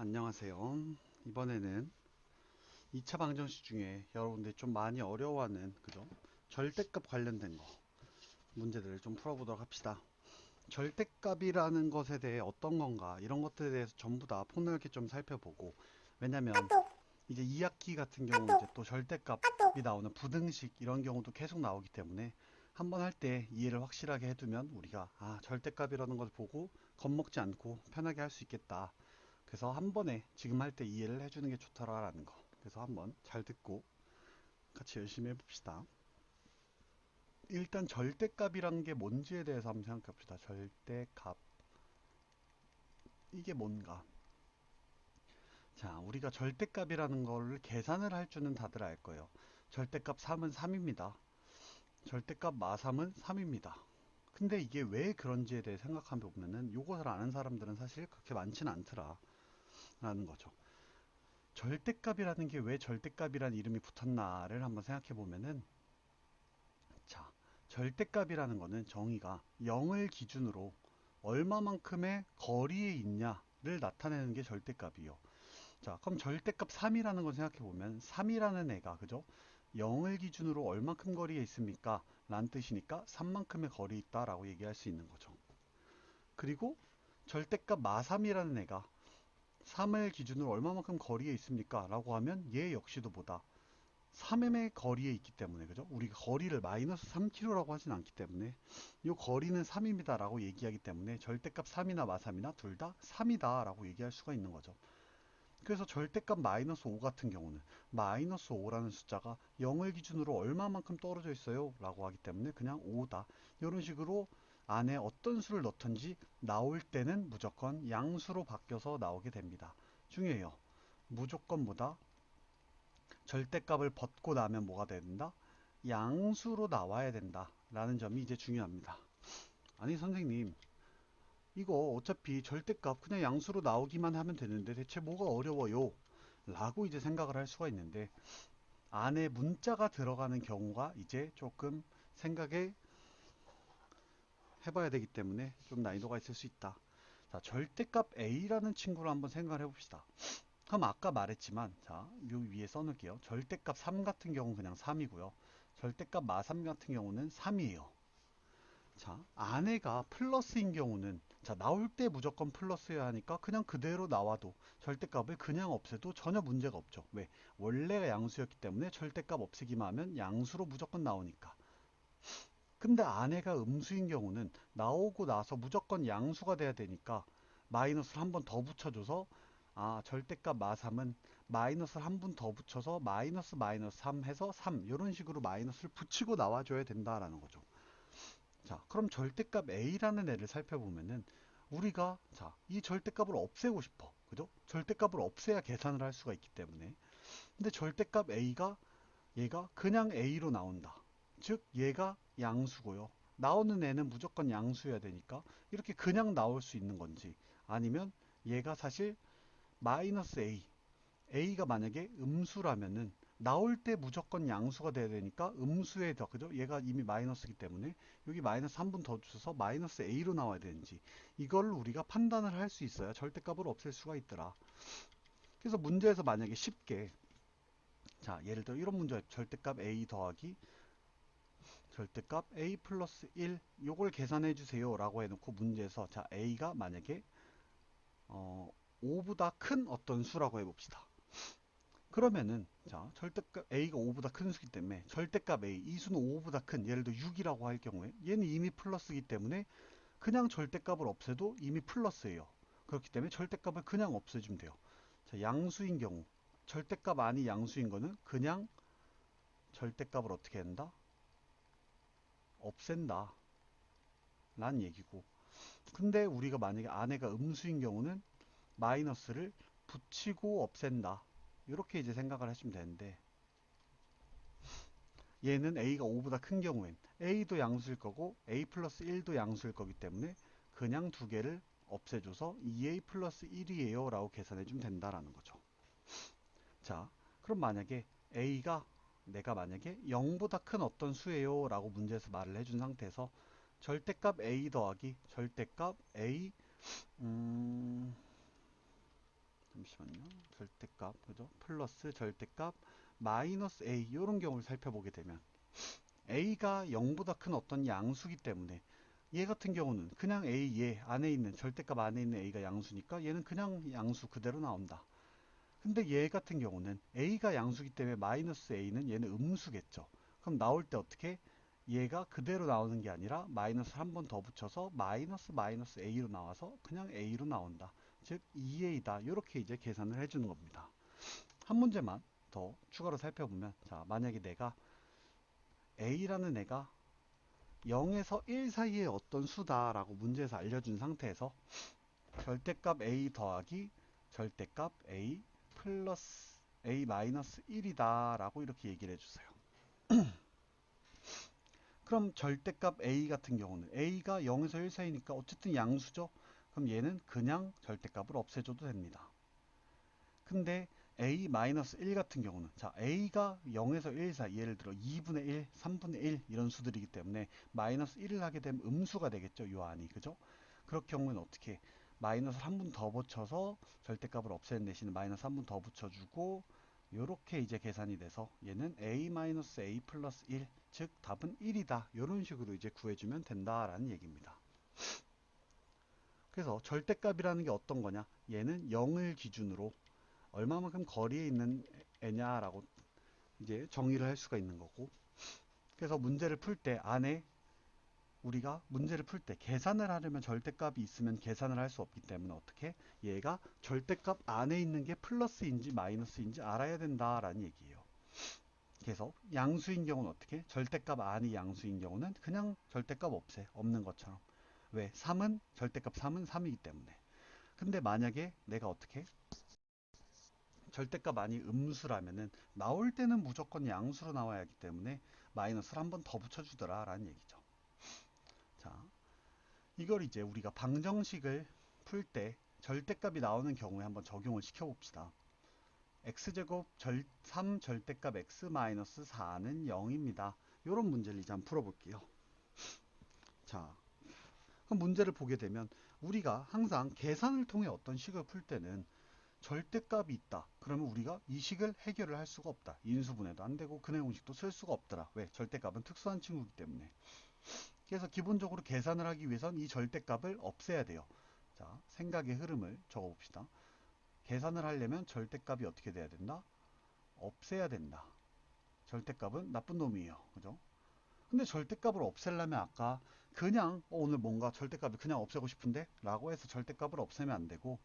안녕하세요. 이번에는 2차 방정식 중에 여러분들이 좀 많이 어려워하는 그죠? 절대값 관련된 거 문제들을 좀 풀어보도록 합시다. 절대값이라는 것에 대해 어떤 건가 이런 것들에 대해서 전부 다 폭넓게 좀 살펴보고, 왜냐면 이제 2학기 같은 경우는 이제 또 절대값이 나오는 부등식 이런 경우도 계속 나오기 때문에 한번 할 때 이해를 확실하게 해두면 우리가 절대값이라는 걸 보고 겁먹지 않고 편하게 할 수 있겠다. 그래서 한 번에 지금 할 때 이해를 해주는 게 좋다라는 거. 그래서 한번 잘 듣고 같이 열심히 해봅시다. 일단 절대값이란 게 뭔지에 대해서 한번 생각해 봅시다. 절대값. 이게 뭔가? 자, 우리가 절대값이라는 거를 계산을 할 줄은 다들 알 거예요. 절대값 3은 3입니다. 절대값 마3은 3입니다. 근데 이게 왜 그런지에 대해 생각해 보면은 요것을 아는 사람들은 사실 그렇게 많지는 않더라 라는 거죠. 절대값이라는 게 왜 절대값이라는 이름이 붙었나를 한번 생각해 보면은, 자, 절대값이라는 거는 정의가 0을 기준으로 얼마만큼의 거리에 있냐를 나타내는 게 절대값이요. 자, 그럼 절대값 3이라는 걸 생각해 보면 3이라는 애가 그죠? 0을 기준으로 얼만큼 거리에 있습니까? 라는 뜻이니까 3만큼의 거리에 있다라고 얘기할 수 있는 거죠. 그리고 절대값 마3이라는 애가 3을 기준으로 얼마만큼 거리에 있습니까? 라고 하면 얘 역시도 뭐다? 3m의 거리에 있기 때문에, 그죠? 우리가 거리를 마이너스 3km라고 하진 않기 때문에 이 거리는 3입니다 라고 얘기하기 때문에 절대값 3이나 마3이나 둘 다 3이다 라고 얘기할 수가 있는 거죠. 그래서 절대값 마이너스 5 같은 경우는 마이너스 5라는 숫자가 0을 기준으로 얼마만큼 떨어져 있어요 라고 하기 때문에 그냥 5다, 이런 식으로 안에 어떤 수를 넣던지 나올 때는 무조건 양수로 바뀌어서 나오게 됩니다. 중요해요. 무조건 뭐다? 절대값을 벗고 나면 뭐가 된다? 양수로 나와야 된다 라는 점이 이제 중요합니다. 아니 선생님, 이거 어차피 절대값 그냥 양수로 나오기만 하면 되는데 대체 뭐가 어려워요? 라고 이제 생각을 할 수가 있는데, 안에 문자가 들어가는 경우가 이제 조금 생각해 봐야 되기 때문에 좀 난이도가 있을 수 있다. 자, 절대값 A라는 친구를 한번 생각을 해봅시다. 그럼 아까 말했지만, 자, 요 위에 써놓을게요. 절대값 3 같은 경우는 그냥 3이고요. 절대값 마3 같은 경우는 3이에요. 자, 안에가 플러스인 경우는, 자, 나올 때 무조건 플러스여야 하니까 그냥 그대로 나와도 절대값을 그냥 없애도 전혀 문제가 없죠. 왜? 원래가 양수였기 때문에 절대값 없애기만 하면 양수로 무조건 나오니까. 근데 안에가 음수인 경우는 나오고 나서 무조건 양수가 돼야 되니까 마이너스를 한 번 더 붙여줘서, 절대값 마3은 마이너스를 한 번 더 붙여서 마이너스 마이너스 3 해서 3, 이런 식으로 마이너스를 붙이고 나와줘야 된다라는 거죠. 자, 그럼 절대값 A라는 애를 살펴보면은 우리가, 자, 이 절대값을 없애고 싶어. 그죠? 절대값을 없애야 계산을 할 수가 있기 때문에. 근데 절대값 A가, 얘가 그냥 A로 나온다. 즉 얘가 양수고요. 나오는 애는 무조건 양수여야 되니까 이렇게 그냥 나올 수 있는 건지, 아니면 얘가 사실 마이너스 A, A가 만약에 음수라면은 나올 때 무조건 양수가 돼야 되니까 음수에 더, 그죠? 얘가 이미 마이너스이기 때문에 여기 마이너스 한 분 더 주셔서 마이너스 A로 나와야 되는지, 이걸 우리가 판단을 할 수 있어야 절대값을 없앨 수가 있더라. 그래서 문제에서 만약에 쉽게, 자, 예를 들어 이런 문제, 절대값 A 더하기 절대값 A 플러스 1 요걸 계산해 주세요 라고 해놓고 문제에서, 자, A가 만약에 5보다 큰 어떤 수라고 해봅시다. 그러면은, 자, 절대값 A가 5보다 큰 수기 때문에 절대값 A, 이 수는 5보다 큰, 예를 들어 6이라고 할 경우에 얘는 이미 플러스이기 때문에 그냥 절대값을 없애도 이미 플러스예요. 그렇기 때문에 절대값을 그냥 없애주면 돼요. 자, 양수인 경우, 절대값 아니 양수인 거는 그냥 절대값을 어떻게 한다? 없앤다 라는 얘기고, 근데 우리가 만약에 안에가 음수인 경우는 마이너스를 붙이고 없앤다, 이렇게 이제 생각을 하시면 되는데, 얘는 A가 5보다 큰 경우엔 A도 양수일 거고 A 플러스 1도 양수일 거기 때문에 그냥 두 개를 없애줘서 2A 플러스 1이에요 라고 계산해 주면 된다라는 거죠. 자, 그럼 만약에 A가, 내가 만약에 0보다 큰 어떤 수예요 라고 문제에서 말을 해준 상태에서 절대값 A 더하기 절대값 A, 잠시만요. 절대값, 그죠? 플러스 절대값 마이너스 a 이런 경우를 살펴보게 되면 a가 0보다 큰 어떤 양수기 때문에 얘 같은 경우는 그냥 a 얘 안에 있는 절대값 안에 있는 a가 양수니까 얘는 그냥 양수 그대로 나온다. 근데 얘 같은 경우는 a가 양수기 때문에 마이너스 a는 얘는 음수겠죠. 그럼 나올 때 어떻게? 얘가 그대로 나오는 게 아니라 마이너스를 한 번 더 붙여서 마이너스 마이너스 a로 나와서 그냥 a로 나온다. 즉 2a다. 이렇게 이제 계산을 해주는 겁니다. 한 문제만 더 추가로 살펴보면, 자, 만약에 내가 a라는 애가 0에서 1 사이의 어떤 수다라고 문제에서 알려준 상태에서 절대값 a 더하기 절대값 a 플러스 a 마이너스 1이다 라고 이렇게 얘기를 해주세요. 그럼 절대값 a 같은 경우는 a가 0에서 1 사이니까 어쨌든 양수죠. 그럼 얘는 그냥 절대값을 없애줘도 됩니다. 근데 a-1 같은 경우는, 자, a가 0에서 1 사이, 예를 들어 2분의 1, 3분의 1 이런 수들이기 때문에 마이너스 1을 하게 되면 음수가 되겠죠. 요 안이. 그죠? 그럴 경우는 어떻게? 마이너스를 한 번 더 붙여서 절대값을 없애는 대신에 마이너스 한 번 더 붙여주고 요렇게 이제 계산이 돼서 얘는 a-a 플러스 1, 즉 답은 1이다. 이런 식으로 이제 구해주면 된다라는 얘기입니다. 그래서 절대값이라는 게 어떤 거냐? 얘는 0을 기준으로 얼마만큼 거리에 있는 애냐라고 이제 정의를 할 수가 있는 거고, 그래서 문제를 풀 때 안에 우리가 문제를 풀 때 계산을 하려면 절대값이 있으면 계산을 할 수 없기 때문에 어떻게? 얘가 절대값 안에 있는 게 플러스인지 마이너스인지 알아야 된다라는 얘기예요. 그래서 양수인 경우는 어떻게? 절대값 안이 양수인 경우는 그냥 절대값 없애. 없는 것처럼. 왜? 3은 절대값 3은 3이기 때문에. 근데 만약에 내가 어떻게? 절대값 아니 음수라면은 나올 때는 무조건 양수로 나와야 하기 때문에 마이너스를 한 번 더 붙여주더라 라는 얘기죠. 자, 이걸 이제 우리가 방정식을 풀 때 절대값이 나오는 경우에 한번 적용을 시켜봅시다. x제곱 3 절대값 x 마이너스 4는 0입니다. 이런 문제를 이제 한번 풀어볼게요. 자, 그럼 문제를 보게 되면 우리가 항상 계산을 통해 어떤 식을 풀 때는 절대값이 있다. 그러면 우리가 이 식을 해결을 할 수가 없다. 인수분해도 안 되고 근해 공식도 쓸 수가 없더라. 왜? 절대값은 특수한 친구이기 때문에. 그래서 기본적으로 계산을 하기 위해선 이 절대값을 없애야 돼요. 자, 생각의 흐름을 적어봅시다. 계산을 하려면 절대값이 어떻게 돼야 된다? 없애야 된다. 절대값은 나쁜 놈이에요. 그죠? 근데 절대값을 없애려면 아까 그냥 오늘 뭔가 절대값을 그냥 없애고 싶은데 라고 해서 절대값을 없애면 안 되고,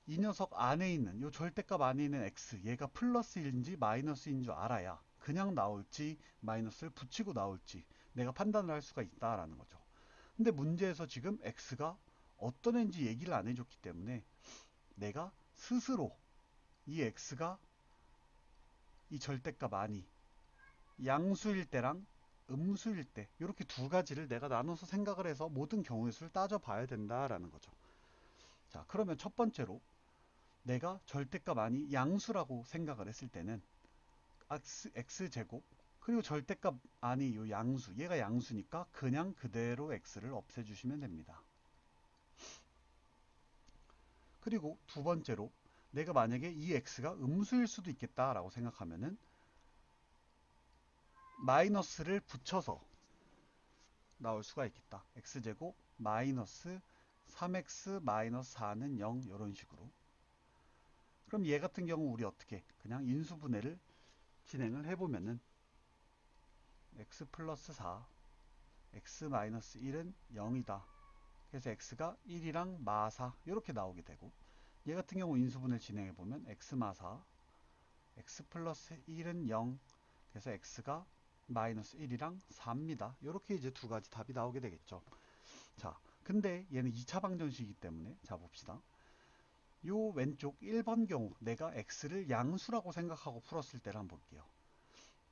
이 녀석 안에 있는 이 절대값 안에 있는 x 얘가 플러스인지 마이너스인 줄 알아야 그냥 나올지 마이너스를 붙이고 나올지 내가 판단을 할 수가 있다라는 거죠. 근데 문제에서 지금 x가 어떤 애인지 얘기를 안 해줬기 때문에 내가 스스로 이 x가 이 절대값 아니 양수일 때랑 음수일 때 이렇게 두 가지를 내가 나눠서 생각을 해서 모든 경우의 수를 따져봐야 된다라는 거죠. 자, 그러면 첫 번째로 내가 절대값 아니 양수라고 생각을 했을 때는 x제곱 그리고 절대값 아니 요 양수 얘가 양수니까 그냥 그대로 x를 없애주시면 됩니다. 그리고 두 번째로 내가 만약에 이 x가 음수일 수도 있겠다라고 생각하면은 마이너스를 붙여서 나올 수가 있겠다. x제곱 마이너스 3x 마이너스 4는 0 이런 식으로. 그럼 얘 같은 경우 우리 어떻게 그냥 인수분해를 진행을 해보면은 x 플러스 4 x 마이너스 1은 0이다. 그래서 x가 1이랑 마4 이렇게 나오게 되고, 얘 같은 경우 인수분해 진행해보면 x 마4 x 플러스 1은 0 그래서 x가 마이너스 1이랑 4입니다. 이렇게 이제 두 가지 답이 나오게 되겠죠. 자, 근데 얘는 2차 방정식이기 때문에 자 봅시다. 요 왼쪽 1번 경우 내가 x를 양수라고 생각하고 풀었을 때를 한번 볼게요.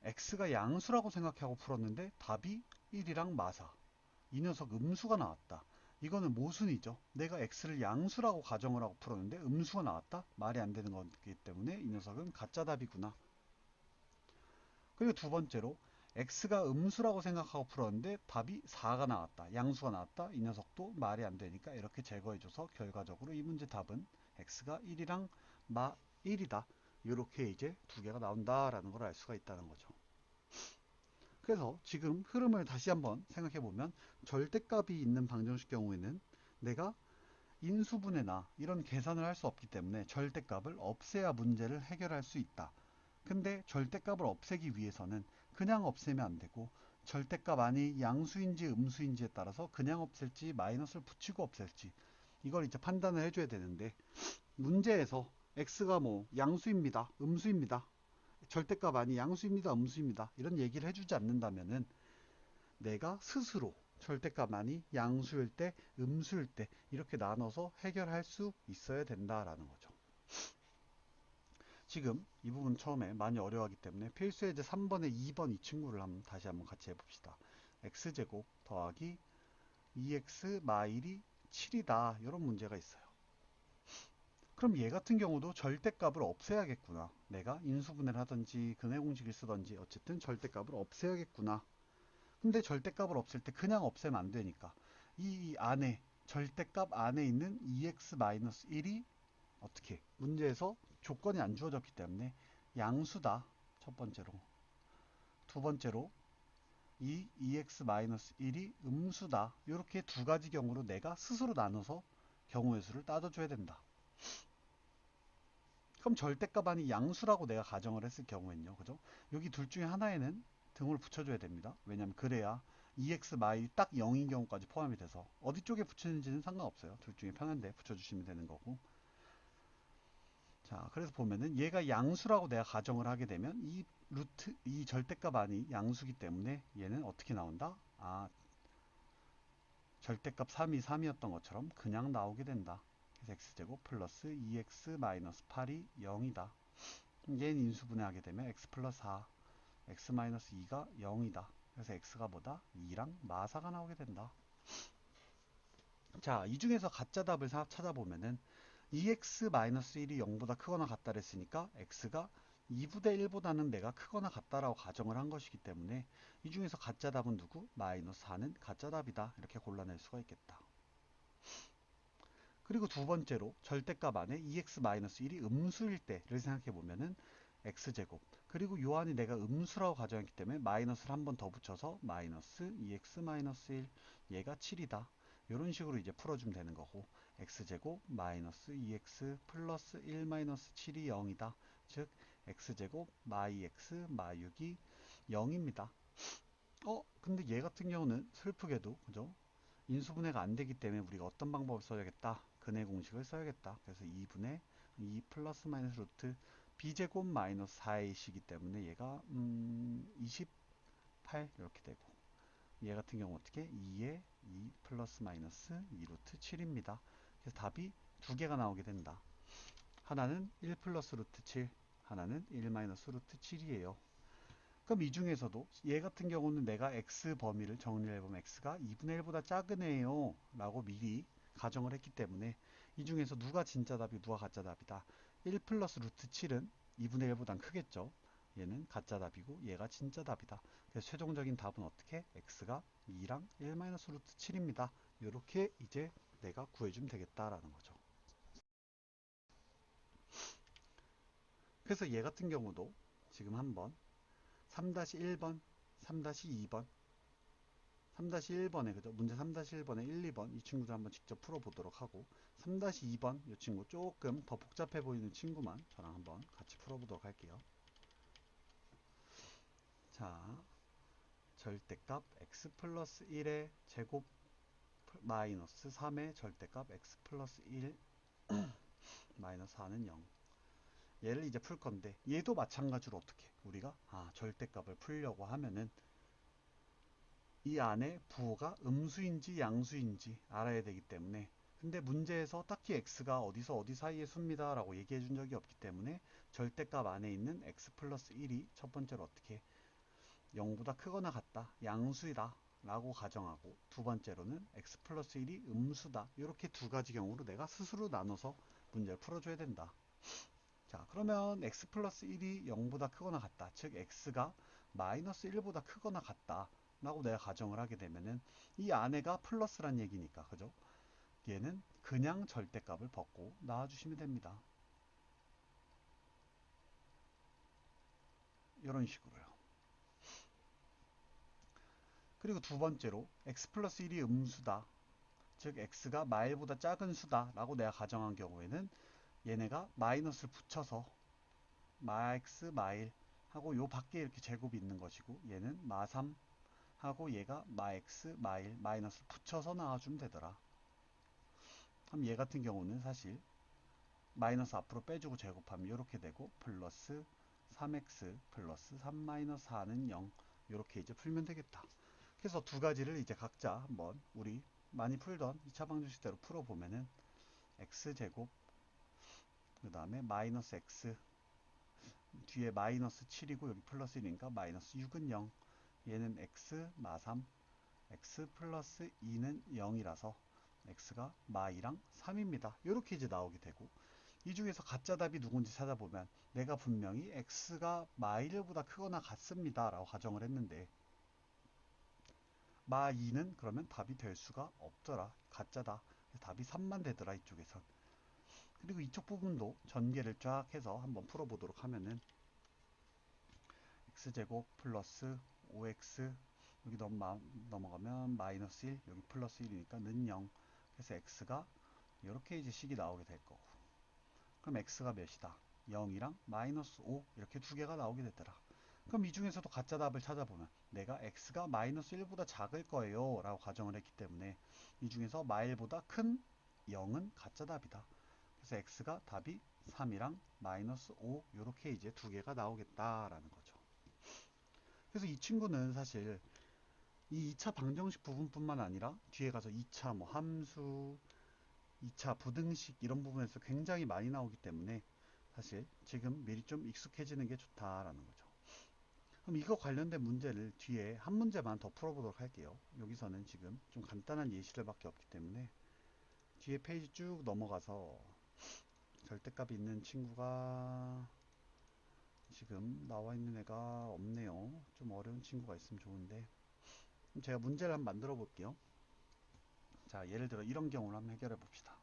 x가 양수라고 생각하고 풀었는데 답이 1이랑 마4 이 녀석 음수가 나왔다. 이거는 모순이죠. 내가 x를 양수라고 가정을 하고 풀었는데 음수가 나왔다? 말이 안 되는 거기 때문에 이 녀석은 가짜 답이구나. 그리고 두 번째로 x가 음수라고 생각하고 풀었는데 답이 4가 나왔다. 양수가 나왔다. 이 녀석도 말이 안 되니까 이렇게 제거해줘서 결과적으로 이 문제 답은 x가 1이랑 마 1이다. 이렇게 이제 두 개가 나온다라는 걸 알 수가 있다는 거죠. 그래서 지금 흐름을 다시 한번 생각해 보면 절대값이 있는 방정식 경우에는 내가 인수분해나 이런 계산을 할 수 없기 때문에 절대값을 없애야 문제를 해결할 수 있다. 근데 절대값을 없애기 위해서는 그냥 없애면 안 되고 절대값 안이 양수인지 음수인지에 따라서 그냥 없앨지 마이너스를 붙이고 없앨지 이걸 이제 판단을 해줘야 되는데 문제에서 x가 뭐 양수입니다, 음수입니다, 절대값 안이 양수입니다, 음수입니다 이런 얘기를 해주지 않는다면은 내가 스스로 절대값만이 양수일 때, 음수일 때 이렇게 나눠서 해결할 수 있어야 된다라는 거죠. 지금 이 부분 처음에 많이 어려워하기 때문에 필수 예제 3번에 2번 이 친구를 다시 한번 같이 해봅시다. x제곱 더하기 2x 마일이 7이다. 이런 문제가 있어요. 그럼 얘 같은 경우도 절대값을 없애야겠구나. 내가 인수분해를 하든지 근해공식을 쓰든지 어쨌든 절대값을 없애야겠구나. 근데 절대값을 없앨 때 그냥 없애면 안 되니까 이 안에 절대값 안에 있는 2x-1이 어떻게 문제에서 조건이 안 주어졌기 때문에 양수다. 첫 번째로. 두 번째로 이 2x-1이 음수다. 이렇게 두 가지 경우로 내가 스스로 나눠서 경우의 수를 따져줘야 된다. 그럼 절대값 안이 양수라고 내가 가정을 했을 경우에는요. 그죠? 여기 둘 중에 하나에는 등을 붙여줘야 됩니다. 왜냐면 그래야 2x 마일이 딱 0인 경우까지 포함이 돼서 어디 쪽에 붙이는지는 상관없어요. 둘 중에 편한데 붙여주시면 되는 거고. 자, 그래서 보면은 얘가 양수라고 내가 가정을 하게 되면 이 절대값 안이 양수기 때문에 얘는 어떻게 나온다? 아, 절대값 3이 3이었던 것처럼 그냥 나오게 된다. 그래서 x제곱 플러스 2x 마이너스 8이 0이다. 얘는 인수분해하게 되면 x 플러스 4, x 마이너스 2가 0이다. 그래서 x가 뭐다? 2랑 마사가 나오게 된다. 자, 이 중에서 가짜 답을 찾아보면은 2x-1이 0보다 크거나 같다 그랬으니까 x가 2분의 1보다는 내가 크거나 같다라고 가정을 한 것이기 때문에 이 중에서 가짜 답은 누구? 마이너스 4는 가짜 답이다. 이렇게 골라낼 수가 있겠다. 그리고 두 번째로 절대값 안에 2x-1이 음수일 때를 생각해 보면은 x제곱 그리고 요 안이 내가 음수라고 가정했기 때문에 마이너스를 한 번 더 붙여서 마이너스 2x-1 얘가 7이다. 이런 식으로 이제 풀어주면 되는 거고 x제곱 마이너스 2x 플러스 1 마이너스 7이 0이다. 즉 x제곱 마이 x 마육이 0입니다. 근데 얘 같은 경우는 슬프게도 그죠? 인수분해가 안 되기 때문에 우리가 어떤 방법을 써야겠다? 근해 공식을 써야겠다. 그래서 2분의 2 플러스 마이너스 루트 b제곱 마이너스 4이시기 때문에 얘가 28 이렇게 되고 얘 같은 경우 어떻게? 2에 2 플러스 마이너스 2 루트 7입니다. 그래서 답이 두 개가 나오게 된다. 하나는 1 플러스 루트 7, 하나는 1 마이너스 루트 7이에요. 그럼 이 중에서도 얘 같은 경우는 내가 x 범위를 정리를 해보면 x가 2분의 1보다 작은 애요 라고 미리 가정을 했기 때문에 이 중에서 누가 진짜 답이고 누가 가짜 답이다. 1 플러스 루트 7은 2분의 1보단 크겠죠. 얘는 가짜 답이고 얘가 진짜 답이다. 그래서 최종적인 답은 어떻게? x가 2랑 1 마이너스 루트 7입니다. 이렇게 이제 내가 구해주면 되겠다라는 거죠. 그래서 얘 같은 경우도 지금 한번 3-1번, 3-2번 3-1번에 그죠? 문제 3-1번에 1, 2번 이 친구들 한번 직접 풀어보도록 하고 3-2번 이 친구 조금 더 복잡해 보이는 친구만 저랑 한번 같이 풀어보도록 할게요. 자, 절대값 x 플러스 1의 제곱 마이너스 3의 절대값 x 플러스 1 마이너스 4는 0. 얘를 이제 풀 건데 얘도 마찬가지로 어떻게 우리가 절대값을 풀려고 하면은 이 안에 부호가 음수인지 양수인지 알아야 되기 때문에 근데 문제에서 딱히 x가 어디서 어디 사이의 수입니다 라고 얘기해 준 적이 없기 때문에 절대값 안에 있는 x 플러스 1이 첫 번째로 어떻게 0보다 크거나 같다 양수이다 라고 가정하고 두 번째로는 x 플러스 1이 음수다 이렇게 두 가지 경우로 내가 스스로 나눠서 문제를 풀어줘야 된다. 자, 그러면 x 플러스 1이 0보다 크거나 같다 즉 x가 마이너스 1보다 크거나 같다 라고 내가 가정을 하게 되면은 이 안에가 플러스란 얘기니까, 그죠? 얘는 그냥 절대값을 벗고 나와주시면 됩니다. 이런 식으로요. 그리고 두 번째로 x 플러스 1이 음수다, 즉 x가 마일보다 작은 수다 라고 내가 가정한 경우에는 얘네가 마이너스를 붙여서 마x 마일 하고 요 밖에 이렇게 제곱이 있는 것이고, 얘는 마3 하고 얘가 마x 마일 마이너스를 붙여서 나와주면 되더라. 그럼 얘 같은 경우는 사실 마이너스 앞으로 빼주고 제곱하면 이렇게 되고, 플러스 3x 플러스 3 마이너스 4는 0, 이렇게 이제 풀면 되겠다. 그래서 두 가지를 이제 각자 한번 우리 많이 풀던 2차 방정식대로 풀어보면은 x제곱, 그 다음에 마이너스 x, 뒤에 마이너스 7이고 여기 플러스 1이니까 마이너스 6은 0, 얘는 x 마3, x 플러스 2는 0이라서 x가 마2랑 3입니다. 이렇게 이제 나오게 되고, 이 중에서 가짜 답이 누군지 찾아보면 내가 분명히 x가 마1보다 크거나 같습니다 라고 가정을 했는데 마2는 그러면 답이 될 수가 없더라. 가짜다. 답이 3만 되더라 이쪽에선. 그리고 이쪽 부분도 전개를 쫙 해서 한번 풀어보도록 하면은 x제곱 플러스 5x, 여기 넘어가면 마이너스 1, 여기 플러스 1이니까 는 0. 그래서 x가 이렇게 이제 식이 나오게 될 거고, 그럼 x가 몇이다? 0이랑 마이너스 5, 이렇게 두 개가 나오게 되더라. 그럼 이 중에서도 가짜 답을 찾아보면 내가 x가 마이너스 1보다 작을 거예요 라고 가정을 했기 때문에 이 중에서 마일보다 큰 0은 가짜 답이다. 그래서 x가 답이 3이랑 마이너스 5, 이렇게 이제 두 개가 나오겠다라는 거죠. 그래서 이 친구는 사실 이 2차 방정식 부분뿐만 아니라 뒤에 가서 2차 뭐 함수, 2차 부등식 이런 부분에서 굉장히 많이 나오기 때문에 사실 지금 미리 좀 익숙해지는 게 좋다라는 거죠. 그럼 이거 관련된 문제를 뒤에 한 문제만 더 풀어보도록 할게요. 여기서는 지금 좀 간단한 예시들밖에 없기 때문에 뒤에 페이지 쭉 넘어가서 절대값이 있는 친구가 지금 나와 있는 애가 없네요. 좀 어려운 친구가 있으면 좋은데, 그럼 제가 문제를 한번 만들어 볼게요. 자, 예를 들어 이런 경우를 한번 해결해 봅시다.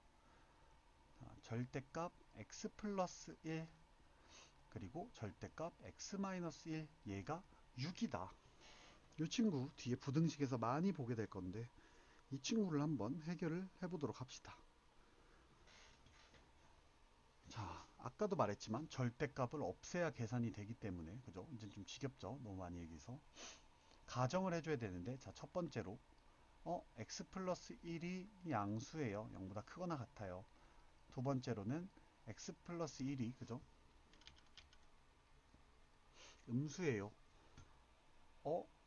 절대값 x 플러스 1 그리고 절대값 x 마이너스 1, 얘가 6이다. 이 친구 뒤에 부등식에서 많이 보게 될 건데 이 친구를 한번 해결을 해보도록 합시다. 자, 아까도 말했지만 절대값을 없애야 계산이 되기 때문에, 그죠? 이제 좀 지겹죠? 너무 많이 얘기해서. 가정을 해줘야 되는데, 자, 첫 번째로 x 플러스 1이 양수예요. 0보다 크거나 같아요. 두 번째로는 x 플러스 1이, 그죠? 음수예요.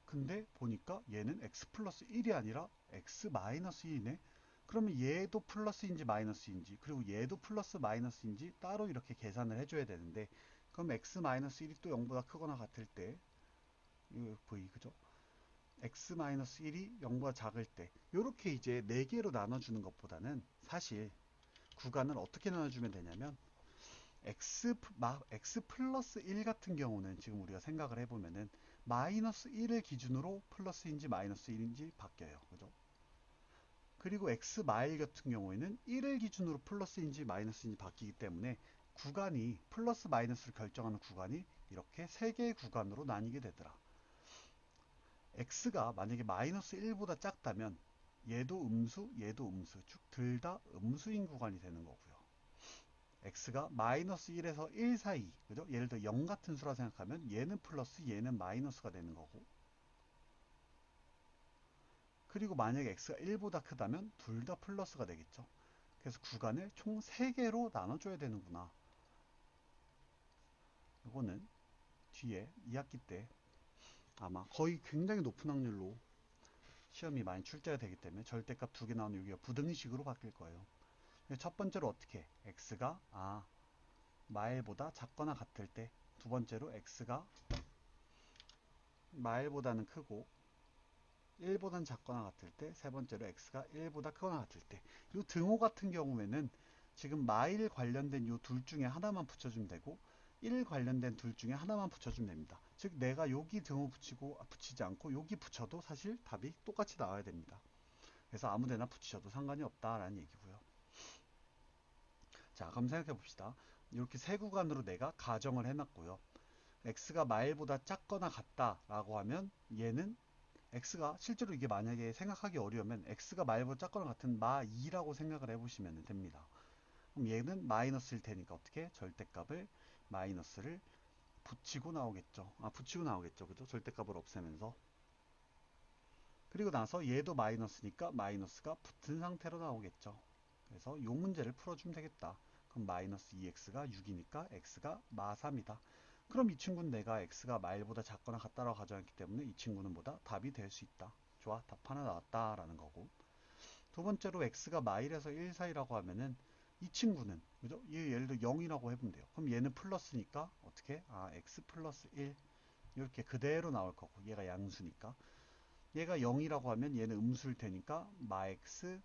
근데 보니까 얘는 x 플러스 1이 아니라 x 마이너스 1이네. 그러면 얘도 플러스인지 마이너스인지, 그리고 얘도 플러스 마이너스인지 따로 이렇게 계산을 해줘야 되는데, 그럼 x 마이너스 1이 또 0보다 크거나 같을 때, 이거 v, 그죠? x 마이너스 1이 0보다 작을 때, 이렇게 이제 4개로 나눠주는 것보다는 사실 구간을 어떻게 나눠주면 되냐면, x 플러스 1 같은 경우는 지금 우리가 생각을 해보면은 마이너스 1을 기준으로 플러스인지 마이너스 1인지 바뀌어요. 그죠? 그리고 x 마일 같은 경우에는 1을 기준으로 플러스인지 마이너스인지 바뀌기 때문에 구간이 플러스 마이너스를 결정하는 구간이 이렇게 3개의 구간으로 나뉘게 되더라. x가 만약에 마이너스 1보다 작다면 얘도 음수, 얘도 음수, 쭉 둘 다 음수인 구간이 되는 거고요. x가 마이너스 1에서 1 사이, 그죠? 예를 들어 0 같은 수라 생각하면 얘는 플러스, 얘는 마이너스가 되는 거고, 그리고 만약에 x가 1보다 크다면 둘 다 플러스가 되겠죠. 그래서 구간을 총 3개로 나눠줘야 되는구나. 이거는 뒤에 2학기 때 아마 거의 굉장히 높은 확률로 시험이 많이 출제가 되기 때문에 절대값 2개 나오는 여기가 부등식으로 바뀔 거예요. 첫 번째로 어떻게? x가 마일보다 작거나 같을 때, 두 번째로 x가 마일보다는 크고 1보다는 작거나 같을 때, 세 번째로 x가 1보다 크거나 같을 때. 이 등호 같은 경우에는 지금 마일 관련된 이 둘 중에 하나만 붙여주면 되고, 1 관련된 둘 중에 하나만 붙여주면 됩니다. 즉 내가 여기 등호 붙이지 않고 여기 붙여도 사실 답이 똑같이 나와야 됩니다. 그래서 아무데나 붙이셔도 상관이 없다라는 얘기고요. 자, 그럼 생각해 봅시다. 이렇게 세 구간으로 내가 가정을 해놨고요. x가 마일보다 작거나 같다라고 하면 얘는 x가 실제로 이게 만약에 생각하기 어려우면 x가 마일보다 작거나 같은 마 2라고 생각을 해보시면 됩니다. 그럼 얘는 마이너스일 테니까 어떻게 절대값을 마이너스를 붙이고 나오겠죠. 붙이고 나오겠죠. 그죠? 절대값을 없애면서. 그리고 나서 얘도 마이너스니까 마이너스가 붙은 상태로 나오겠죠. 그래서 이 문제를 풀어주면 되겠다. 그럼 마이너스 2x가 6이니까 x가 마 3이다. 그럼 이 친구는 내가 x가 마일보다 작거나 같다라고 가정했기 때문에 이 친구는 뭐다? 답이 될 수 있다. 좋아, 답 하나 나왔다라는 거고. 두 번째로 x가 마일에서 1 사이라고 하면은 이 친구는 그죠? 얘 예를 들어 0이라고 해보면 돼요. 그럼 얘는 플러스니까 어떻게? x 플러스 1 이렇게 그대로 나올 거고 얘가 양수니까 얘가 0이라고 하면 얘는 음수일 테니까 마 x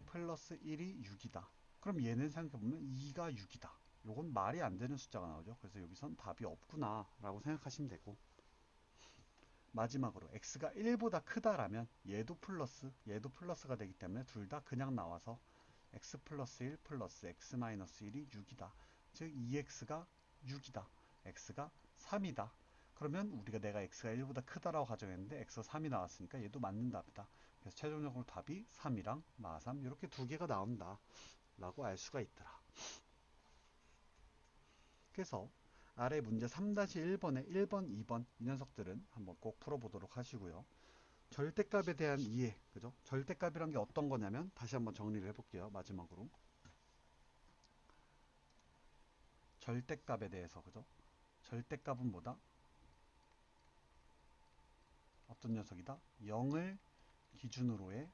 플러스 1이 6이다. 그럼 얘는 생각해보면 2가 6이다. 요건 말이 안 되는 숫자가 나오죠. 그래서 여기선 답이 없구나 라고 생각하시면 되고 마지막으로 x가 1보다 크다라면 얘도 플러스가 되기 때문에 둘 다 그냥 나와서 x 플러스 1 플러스 x 마이너스 1이 6이다. 즉 2x가 6이다. x가 3이다. 그러면 우리가 내가 x가 1보다 크다라고 가정했는데 x가 3이 나왔으니까 얘도 맞는 답이다. 그래서 최종적으로 답이 3이랑 마3 이렇게 두 개가 나온다 라고 알 수가 있더라. 그래서 아래 문제 3-1번에 1번, 2번 이 녀석들은 한번 꼭 풀어보도록 하시고요. 절대값에 대한 이해, 그죠? 절대값이란 게 어떤 거냐면 다시 한번 정리를 해볼게요. 마지막으로 절대값에 대해서, 그죠? 절대값은 뭐다? 어떤 녀석이다? 0을 기준으로의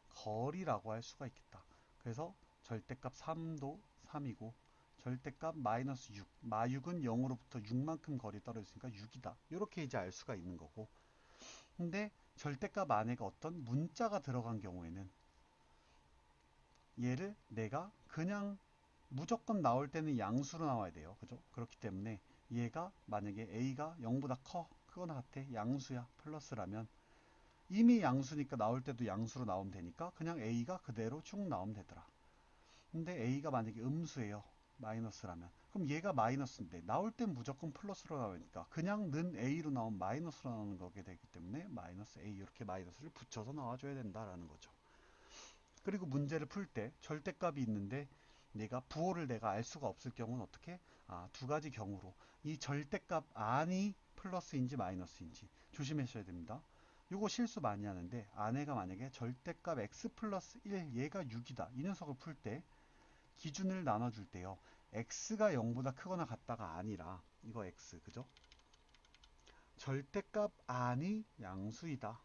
거리라고 할 수가 있겠다. 그래서 절대값 3도 3이고 절대값 마이너스 6, 마6은 0으로부터 6만큼 거리 떨어졌으니까 6이다. 이렇게 이제 알 수가 있는 거고. 근데 절대값 안에가 어떤 문자가 들어간 경우에는 얘를 내가 그냥 무조건 나올 때는 양수로 나와야 돼요. 그죠? 그렇기 때문에 얘가 만약에 a가 0보다 크거나 같아. 양수야. 플러스라면 이미 양수니까 나올 때도 양수로 나오면 되니까 그냥 a가 그대로 쭉 나오면 되더라. 근데 a가 만약에 음수예요. 마이너스라면. 그럼 얘가 마이너스인데 나올 땐 무조건 플러스로 나오니까 그냥 는 a로 나오면 마이너스로 나오는 거게 되기 때문에 마이너스 a 이렇게 마이너스를 붙여서 나와줘야 된다라는 거죠. 그리고 문제를 풀 때 절대값이 있는데 부호를 내가 알 수가 없을 경우는 어떻게? 두 가지 경우로 이 절대값 안이 플러스인지 마이너스인지 조심하셔야 됩니다. 이거 실수 많이 하는데 안에가 만약에 절대값 x 플러스 1 얘가 6이다 이 녀석을 풀 때 기준을 나눠줄 때요 x가 0보다 크거나 같다가 아니라 이거 x 그죠? 절대값 안이 양수이다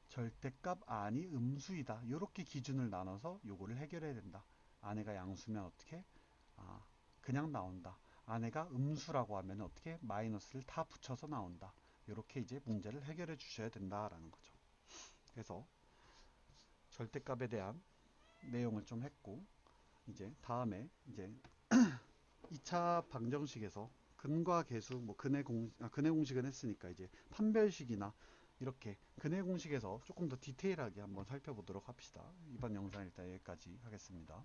절대값 안이 음수이다 이렇게 기준을 나눠서 요거를 해결해야 된다. 아내가 양수면 어떻게? 그냥 나온다. 아내가 음수라고 하면 어떻게? 마이너스를 다 붙여서 나온다. 이렇게 이제 문제를 해결해 주셔야 된다라는 거죠. 그래서 절대값에 대한 내용을 좀 했고 이제 다음에 이제 2차 방정식에서 근과 계수, 뭐 근의 공식은 했으니까 이제 판별식이나 이렇게 근의 공식에서 조금 더 디테일하게 한번 살펴보도록 합시다. 이번 영상 일단 여기까지 하겠습니다.